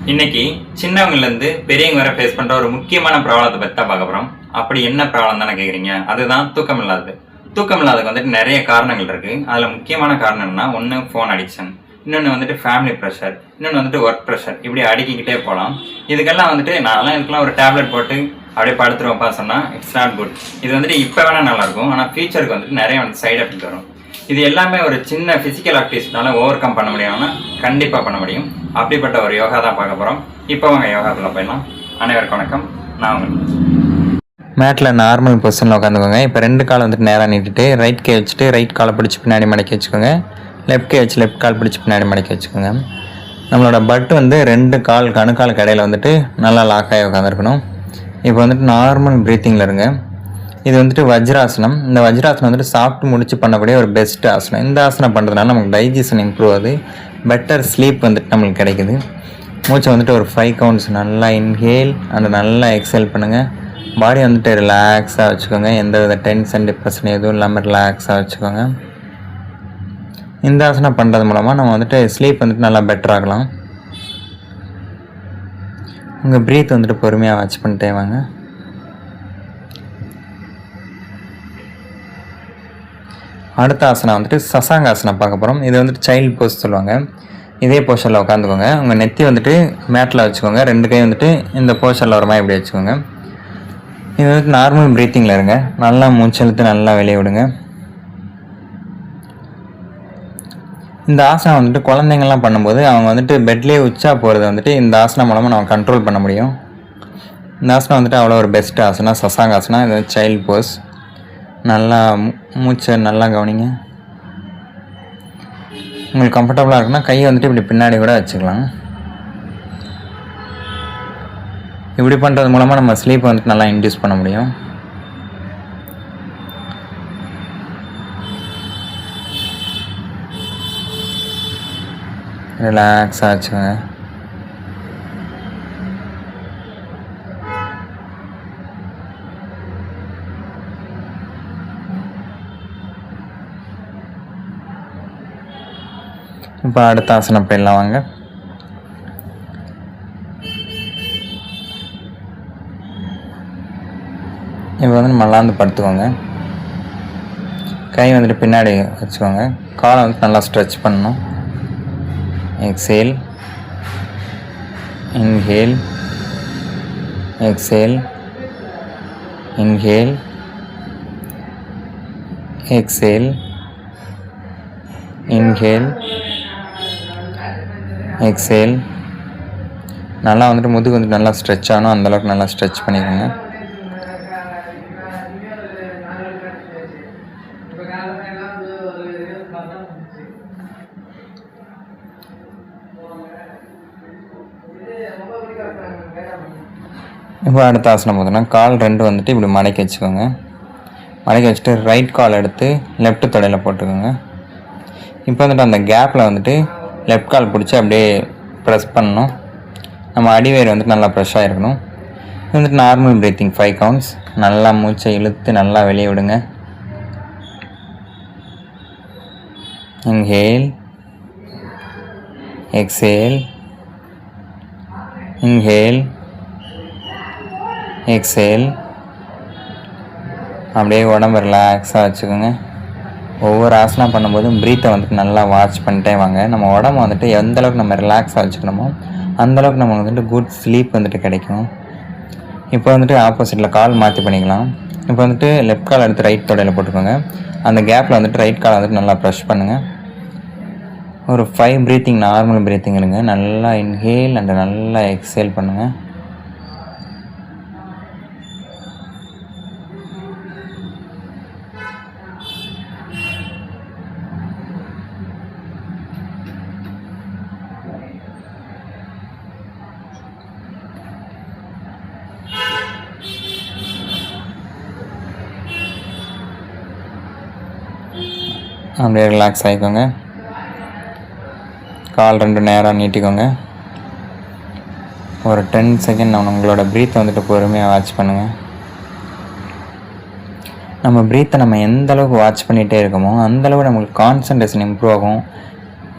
இன்னைக்கு சின்னவங்கலேருந்து பெரியவங்க வரை ஃபேஸ் பண்ணுற ஒரு முக்கியமான ப்ராப்ளத்தை பற்றி தான் பார்க்க போகிறோம். அப்படி என்ன ப்ராப்ளம் தானே கேட்குறீங்க? அதுதான் தூக்கம் இல்லாதது. தூக்கம் இல்லாததுக்கு வந்துட்டு நிறைய காரணங்கள் இருக்குது. அதில் முக்கியமான காரணம் என்னன்னா, ஒன்று ஃபோன் அடிக்ஷன், இன்னொன்று வந்துட்டு ஃபேமிலி ப்ரெஷர், இன்னொன்று வந்துட்டு ஒர்க் ப்ரெஷர். இப்படி அடுக்கிக்கிட்டே போகலாம். இதுக்கெல்லாம் வந்துட்டு நான்லாம் இதுக்கெல்லாம் ஒரு டேப்லெட் போட்டு அப்படியே படுத்துருவோம்ப்பா சொன்னால் இட்ஸ் நாட் குட். இது வந்துட்டு இப்போ வேணால் நல்லாயிருக்கும், ஆனால் ஃபியூச்சருக்கு வந்துட்டு நிறைய வந்து சைட் எஃபெக்ட் வரும். இது எல்லாமே ஒரு சின்ன ஃபிசிக்கல் ஆக்டிவிட்டிஸ்னால ஓவர் கம் பண்ண முடியும்னா கண்டிப்பாக பண்ண முடியும். அப்படிப்பட்ட ஒரு யோகா தான் பார்க்க போகிறோம். இப்போ வாங்க யோகாக்குள்ள போயிடலாம். அனைவருக்கும் வணக்கம். நான் உங்களுக்கு மேட்டில் நார்மல் பொசிஷனில் உட்காந்துக்கோங்க. இப்போ 2 கால் வந்துட்டு நேராக நீட்டிட்டு ரைட் கை வச்சுட்டு ரைட் காலை பிடிச்சி பின்னாடி மடக்கி வச்சுக்கோங்க. லெஃப்ட் கை வச்சு லெஃப்ட் கால் பிடிச்சி பின்னாடி மடக்கி வச்சுக்கோங்க. நம்மளோட பட்டு வந்து 2 கால் கணுக்காலுக்கு இடையில வந்துட்டு நல்லா லாக் ஆகி உட்காந்துருக்கணும். இப்போ வந்துட்டு நார்மல் ப்ரீத்திங்கில் இருங்க. இது வந்துட்டு வஜ்ராசனம். இந்த வஜ்ராசனம் வந்துட்டு சாப்பிட்டு முடிச்சு பண்ணக்கூடிய ஒரு பெஸ்ட் ஆசனம். இந்த ஆசனம் பண்ணுறதுனால நமக்கு டைஜஷன் இம்ப்ரூவ் ஆகுது, பெட்டர் ஸ்லீப் வந்துட்டு நம்மளுக்கு கிடைக்குது. மூச்சை வந்துட்டு ஒரு 5 கவுண்ட்ஸ் நல்லா இன்ஹேல் அண்ட் நல்லா எக்ஸேல் பண்ணுங்கள். பாடி வந்துட்டு ரிலாக்ஸாக வச்சுக்கோங்க. எந்த வித டென்ஷன் டிப்ரெஷன் எதுவும் இல்லாமல் ரிலாக்ஸாக வச்சுக்கோங்க. இந்த ஆசனம் பண்ணுறது மூலமாக நம்ம வந்துட்டு ஸ்லீப் வந்துட்டு நல்லா பெட்டராகலாம். உங்கள் ப்ரீத் வந்துட்டு பொறுமையாக வாட்ச் பண்ணிட்டே வாங்க. அடுத்த ஆசனம் வந்துட்டு சசாங்காசனம் பார்க்க போகிறோம். இது வந்துட்டு சைல்டு போஸ் சொல்லுவாங்க. இதே போஷனில் உட்காந்துக்கோங்க. உங்கள் நெத்தி வந்துட்டு மேட்டில் வச்சுக்கோங்க. 2 கை வந்துட்டு இந்த போஷனில் ஒரு மாதிரி இப்படி வச்சுக்கோங்க. இது வந்துட்டு நார்மல் ப்ரீத்திங்கில் இருங்க. நல்லா மூச்செழுத்து நல்லா வெளியே விடுங்க. இந்த ஆசனம் வந்துட்டு குழந்தைங்கள்லாம் பண்ணும்போது அவங்க வந்துட்டு பெட்லேயே உச்சா போகிறது வந்துட்டு இந்த ஆசனம் மூலமாக நம்ம கண்ட்ரோல் பண்ண முடியும். இந்த ஆசனம் வந்துட்டு அவ்வளோ ஒரு பெஸ்ட் ஆசனம் சசாங்காசனம். இது சைல்டு போஸ். நல்லா மூச்சை நல்லா கவனிங்க. உங்களுக்கு கம்ஃபர்டபுளாக இருக்குன்னா கையை வந்துட்டு இப்படி பின்னாடி கூட வச்சுக்கலாம். இப்படி பண்ணுறது மூலமாக நம்ம ஸ்லீப் வந்துட்டு நல்லா இன்டியூஸ் பண்ண முடியும். ரிலாக்ஸாக வச்சுக்கோங்க. இப்போ அடுத்த ஆசனம் போயிடலாம் வாங்க. இப்போ வந்து மல்லாந்து படுத்துக்கோங்க. கை வந்துட்டு பின்னாடி வச்சுக்கோங்க. காலை வந்துட்டு நல்லா ஸ்ட்ரெச் பண்ணணும். Exhale, inhale, exhale, inhale, exhale, inhale, exhale. நல்லா வந்துட்டு முதுகு வந்துட்டு நல்லா ஸ்ட்ரெச் ஆகணும். அந்தளவுக்கு நல்லா ஸ்ட்ரெச் பண்ணிக்கோங்க. இப்போ அடுத்த ஆசனம் பார்த்தோன்னா கால் 2 வந்துட்டு இப்படி மடக்கி வச்சுக்கோங்க. மடக்கி வச்சுட்டு ரைட் கால் எடுத்து லெஃப்ட் தொடையில் போட்டுக்கோங்க. இப்போ வந்துட்டு அந்த கேப்பில் வந்துட்டு லெஃப்ட் கால் பிடிச்சி அப்படியே ப்ரெஸ் பண்ணணும். நம்ம அடிவயிறு வந்துட்டு நல்லா ப்ரெஷ் ஆகிருக்கணும். இது வந்துட்டு நார்மல் ப்ரீத்திங் 5 கவுண்ட்ஸ். நல்லா மூச்சை இழுத்து நல்லா வெளியே விடுங்க. Inhale, exhale, inhale, exhale. அப்படியே உடம்பு ரிலாக்ஸாக வச்சுக்கோங்க. ஒவ்வொரு ஆசனம் பண்ணும்போதும் ப்ரீத்தை வந்துட்டு நல்லா வாட்ச் பண்ணிட்டே வாங்க. நம்ம உடம்பு வந்துட்டு எந்தளவுக்கு நம்ம ரிலாக்ஸாக வச்சுக்கணுமோ அந்தளவுக்கு நம்ம வந்துட்டு குட் ஸ்லீப் வந்துட்டு கிடைக்கும். இப்போ வந்துட்டு ஆப்போசிட்டில் கால் மாற்றி பண்ணிக்கலாம். இப்போ வந்துட்டு லெஃப்ட் கால் எடுத்து ரைட் தொடையில் போட்டுக்கோங்க. அந்த கேப்பில் வந்துட்டு ரைட் கால் வந்துட்டு நல்லா ப்ரெஷ் பண்ணுங்கள். ஒரு 5 ப்ரீத்திங் நார்மல் ப்ரீத்திங் இருங்க. நல்லா இன்ஹேல் அண்ட் நல்லா எக்ஸேல் பண்ணுங்கள். அப்படியே ரிலாக்ஸ் ஆகிக்கோங்க. கால் 2 நேராக நீட்டிக்கோங்க. ஒரு 10 செகண்ட் உங்களோட ப்ரீத்தை வந்துட்டு பொறுமையாக வாட்ச் பண்ணுங்கள். நம்ம ப்ரீத்தை நம்ம எந்த அளவுக்கு வாட்ச் பண்ணிகிட்டே இருக்கோமோ அந்தளவு நம்மளுக்கு கான்சன்ட்ரேஷன் இம்ப்ரூவ் ஆகும்,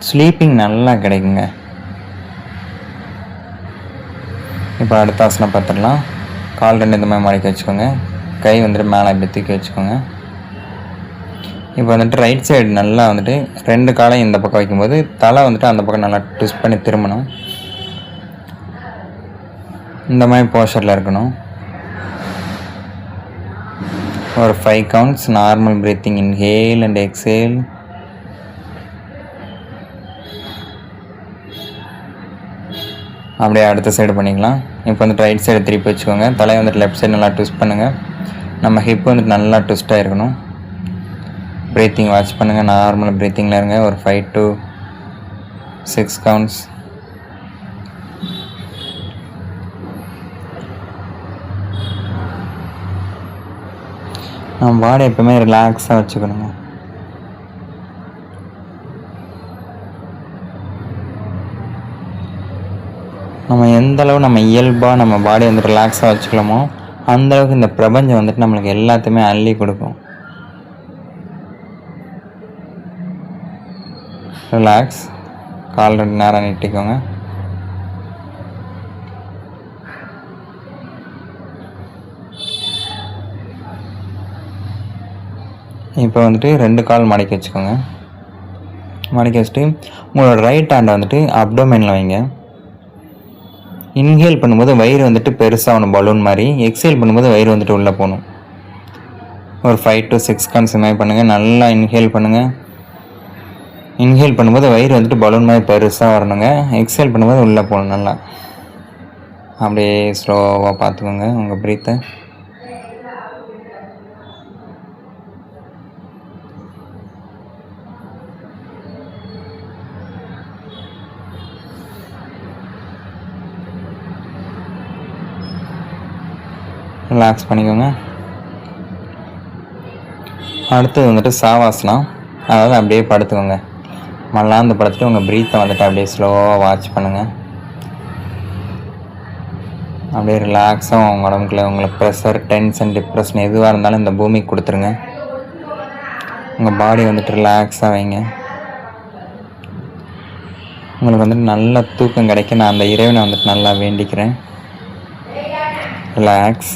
ஸ்லீப்பிங் நல்லா கிடைக்குங்க. இப்போ அடுத்த ஆசனம் பார்த்துடலாம். கால் 2 இந்த மாதிரி மடக்கி வச்சுக்கோங்க. கை வந்துட்டு மேலே இப்படி தூக்கி வச்சுக்கோங்க. இப்போ வந்துட்டு ரைட் சைடு நல்லா வந்துட்டு 2 காலையும் இந்த பக்கம் வைக்கும்போது தலை வந்துட்டு அந்த பக்கம் நல்லா ட்விஸ்ட் பண்ணி திரும்பணும். இந்த மாதிரி போஸ்டரில் இருக்கணும். ஒரு 5 counts normal breathing, inhale and exhale. அப்படியே அடுத்த சைடு பண்ணிக்கலாம். இப்போ வந்துட்டு ரைட் சைடு திருப்பி வச்சுக்கோங்க. தலையை வந்துட்டு லெஃப்ட் சைடு நல்லா ட்விஸ்ட் பண்ணுங்கள். நம்ம ஹிப் வந்துட்டு நல்லா ட்விஸ்ட் ஆகிருக்கணும். ப்ரீத்திங் வாட்ச் பண்ணுங்கள். நார்மல் ப்ரீத்திங்கில் இருங்க. ஒரு 5 to 6 கவுண்ட்ஸ். நம்ம பாடி எப்பவுமே ரிலாக்ஸாக வச்சுக்கணுங்க. நம்ம எந்தளவு நம்ம இயல்பாக நம்ம பாடி வந்து ரிலாக்ஸாக வச்சுக்கலாமோ அந்தளவுக்கு இந்த பிரபஞ்சம் வந்துட்டு நம்மளுக்கு எல்லாத்தையுமே அள்ளி கொடுக்கும். ரிலாக்ஸ். கால் 2 நேரம் நீட்டிக்கோங்க. இப்போ வந்துட்டு 2 கால் மடக்கி வச்சுக்கோங்க. மடக்கி வச்சுட்டு உங்களோட ரைட் ஹேண்டை வந்துட்டு அப்டோமெனில் வைங்க. இன்ஹேல் பண்ணும்போது வயிறு வந்துட்டு பெருசாகணும் பலூன் மாதிரி. எக்ஸேல் பண்ணும்போது வயிறு வந்துட்டு உள்ளே போகணும். ஒரு 5 to 6 கவுண்ட்ஸ் மாதிரி பண்ணுங்கள். நல்லா இன்ஹேல் பண்ணுங்கள். இன்ஹேல் பண்ணும்போது வயிறு வந்துட்டு பலூன் மாதிரி பெருசாக வரணுங்க. எக்ஸேல் பண்ணும்போது உள்ளே போகணும். நல்லா அப்படியே ஸ்லோவாக பார்த்துக்கோங்க உங்கள் ப்ரீத்தை. ரிலாக்ஸ் பண்ணிக்கோங்க. அடுத்தது வந்துட்டு சாவாசனம். அதாவது அப்படியே படுத்துக்கோங்க. மல்லாந்து படுத்துட்டு உங்கள் ப்ரீத்தை வந்துட்டு அப்படியே ஸ்லோவாக வாட்ச் பண்ணுங்கள். அப்படியே ரிலாக்ஸாக உங்கள் உடம்புக்குள்ள உங்களுக்கு ப்ரெஷர், டென்ஷன், டிப்ரெஷன் எதுவாக இருந்தாலும் இந்த பூமிக்கு கொடுத்துருங்க. உங்கள் பாடி வந்துட்டு ரிலாக்ஸாக வைங்க. உங்களுக்கு வந்துட்டு நல்ல தூக்கம் கிடைக்க நான் அந்த இறைவனை வந்துட்டு நல்லா வேண்டிக்கிறேன். ரிலாக்ஸ்.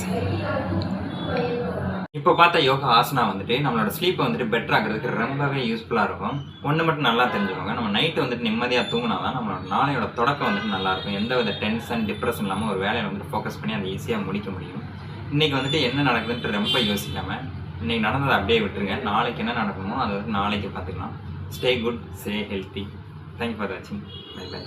இப்போ பார்த்த யோகா ஆசனா வந்துட்டு நம்மளோட ஸ்லீப்பை வந்துட்டு பெட்டர் ஆகிறதுக்கு ரொம்பவே யூஸ்ஃபுல்லாக இருக்கும். ஒன்று மட்டும் நல்லா தெரிஞ்சுக்கோங்க, நம்ம நைட்டு வந்துட்டு நிம்மதியாக தூங்கினா தான் நம்மளோட நாளையோட தொடக்கம் வந்துட்டு நல்லாயிருக்கும். எந்த வித டென்ஷன், டிப்ரெஷன் இல்லாமல் ஒரு வேலையை வந்துட்டு ஃபோக்கஸ் பண்ணி அதை ஈஸியாக முடிக்க முடியும். இன்றைக்கி வந்துட்டு என்ன நடக்குதுன்ட்டு ரொம்ப யோசிக்காமல் இன்றைக்கி நடந்ததை அப்படியே விட்டுருங்க. நாளைக்கு என்ன நடக்கணுமோ அதை வந்துட்டு நாளைக்கு பார்த்துக்கலாம். Stay good, stay healthy. Thank you for வாட்சிங். Bye by.